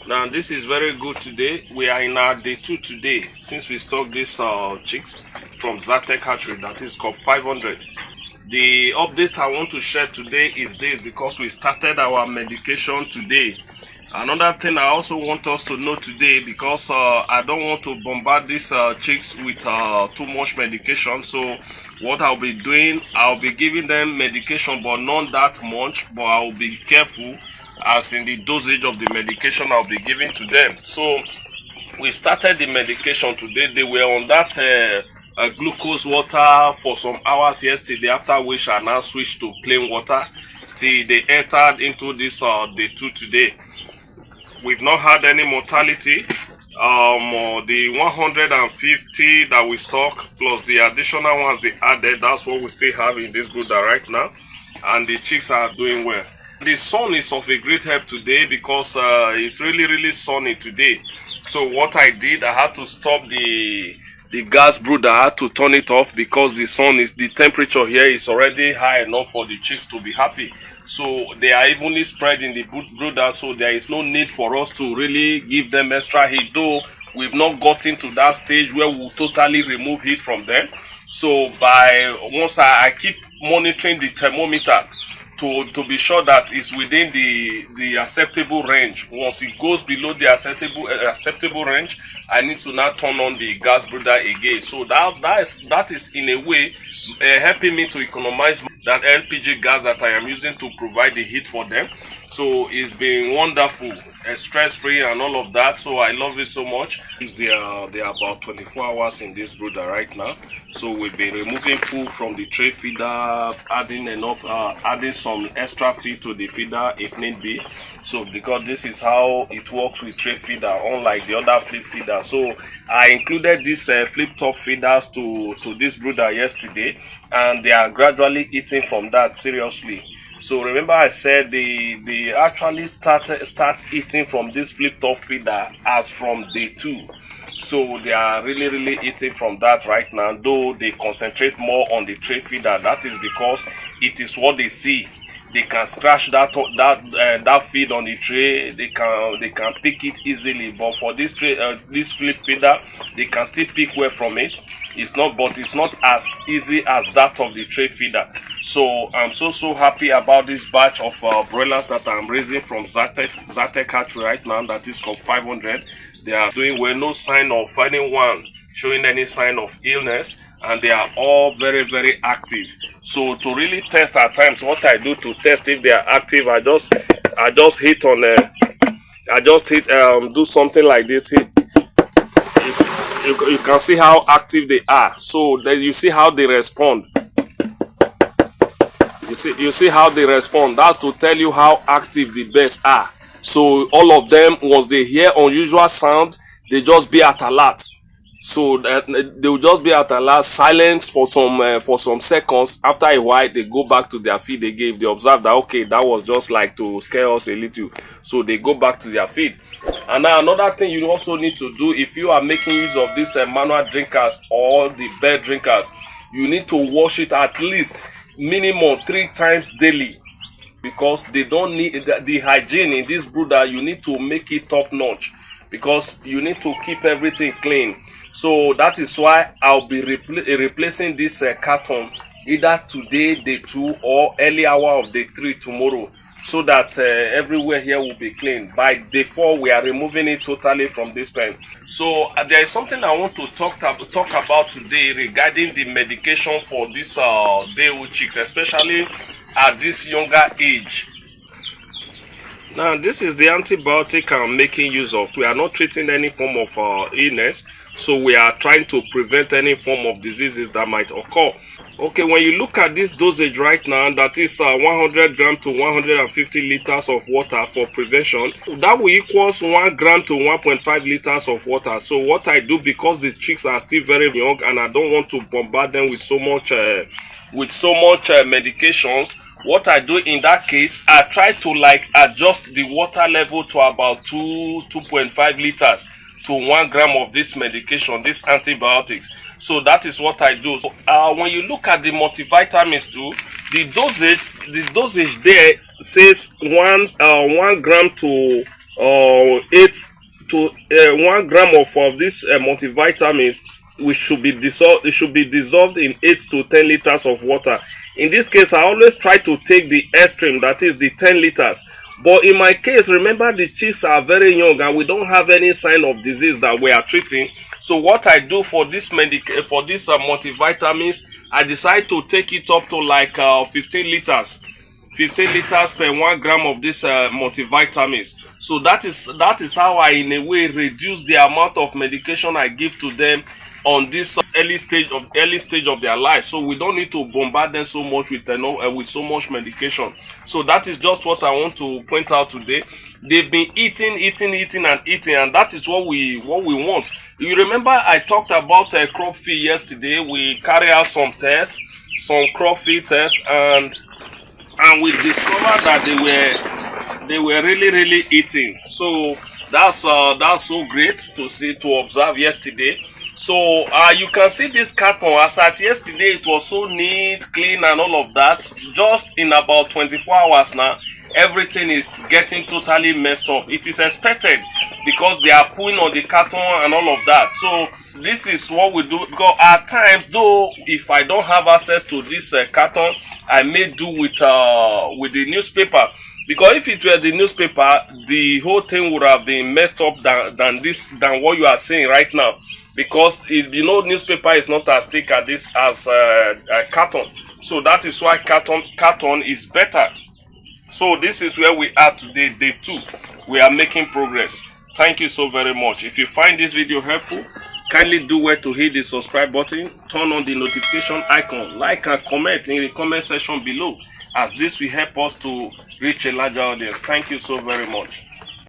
Now this is very good today. We are in our day 2 today since we stocked these chicks from Zatec hatchery, that is Cobb 500. The update I want to share today is this, because we started our medication today. Another thing I also want us to know today, because I don't want to bombard these chicks with too much medication. So what I'll be doing, I'll be giving them medication, but not that much, but I'll be careful as in the dosage of the medication I'll be giving to them. So we started the medication today. They were on that glucose water for some hours yesterday, after which I now switched to plain water till they entered into this day 2 today. We've not had any mortality. The 150 that we stock plus the additional ones they added, that's what we still have in this brooder right now, and the chicks are doing well. The sun is of a great help today, because it's really sunny today. So what I did, I had to stop the gas brooder. I had to turn it off, because the temperature here is already high enough for the chicks to be happy. So they are evenly spread in the brooder, so there is no need for us to really give them extra heat, though we've not gotten to that stage where we'll totally remove heat from them. So once I keep monitoring the thermometer to be sure that it's within the acceptable range. Once it goes below the acceptable range, I need to now turn on the gas brooder again. So that is in a way helping me to economize that LPG gas that I am using to provide the heat for them. So it's been wonderful, stress-free and all of that. So I love it so much. They are about 24 hours in this brooder right now. So we've been removing food from the tray feeder, adding some extra feed to the feeder if need be. So because this is how it works with tray feeder, unlike the other flip feeder. So I included these flip top feeders to this brooder yesterday, and they are gradually eating from that seriously. So remember I said they actually start eating from this flip top feeder as from day 2. So they are really eating from that right now, though they concentrate more on the tray feeder. That is because it is what they see. They can scratch that feed on the tray. They can pick it easily. But for this flip feeder, they can still pick well from it. It's not as easy as that of the tray feeder. So I'm so happy about this batch of broilers that I'm raising from Zatec hatchery right now. That is called 500. They are doing well. No sign of anyone showing any sign of illness, and they are all very active. So to really test at times, what I do to test if they are active, I just hit on do something like this. You can see how active they are. So then you see how they respond. You see how they respond. That's to tell you how active the birds are. So all of them, once they hear unusual sound, they just be at alert. So they will just be at alert, silence for some seconds. After a while, they go back to their feed again. If they observe that, okay, that was just like to scare us a little, so they go back to their feed. And now another thing you also need to do, if you are making use of these manual drinkers or the bird drinkers, you need to wash it at least minimum 3 times daily, because they don't need the hygiene in this brooder. You need to make it top notch, because you need to keep everything clean. So that is why I'll be replacing this carton either today, day 2, or early hour of day 3 tomorrow, so that everywhere here will be clean. By day 4, we are removing it totally from this pen. So there is something I want to talk about today regarding the medication for this day-old chicks, especially at this younger age. Now this is the antibiotic I'm making use of. We are not treating any form of illness, so we are trying to prevent any form of diseases that might occur. Okay, when you look at this dosage right now, that is 100 gram to 150 liters of water for prevention. That will equals 1 gram to 1.5 liters of water. So what I do, because the chicks are still very young and I don't want to bombard them with so much medications, what I do in that case, I try to adjust the water level to about 2.5 liters to 1 gram of this medication, these antibiotics. So that is what I do. So, when you look at the multivitamins too, the dosage there says 1 gram to 8 to 1 gram of this multivitamins, which should be dissolved. It should be dissolved in 8 to 10 liters of water. In this case, I always try to take the extreme, that is the 10 liters. But in my case, remember the chicks are very young and we don't have any sign of disease that we are treating. So what I do for this multivitamins, I decide to take it up to like 15 liters. 15 liters per 1 gram of this multivitamins. So that is how I in a way reduce the amount of medication I give to them on this early stage of their life. So we don't need to bombard them so much with so much medication. So that is just what I want to point out today. They've been eating, and that is what we want. You remember I talked about crop feed yesterday. We carry out some tests, some crop feed tests, and we discovered that they were really eating. So that's so great to observe yesterday. So you can see this carton. As at yesterday, it was so neat, clean, and all of that. Just in about 24 hours now, everything is getting totally messed up. It is expected because they are pulling on the carton and all of that. So this is what we do, because at times, though, if I don't have access to this carton, I may do with the newspaper. Because if it were the newspaper, the whole thing would have been messed up than what you are seeing right now. Because newspaper is not as thick as carton. So that is why carton is better. So this is where we are today, day 2. We are making progress. Thank you so very much. If you find this video helpful, kindly do well to hit the subscribe button, turn on the notification icon, like and comment in the comment section below, as this will help us to reach a larger audience. Thank you so very much.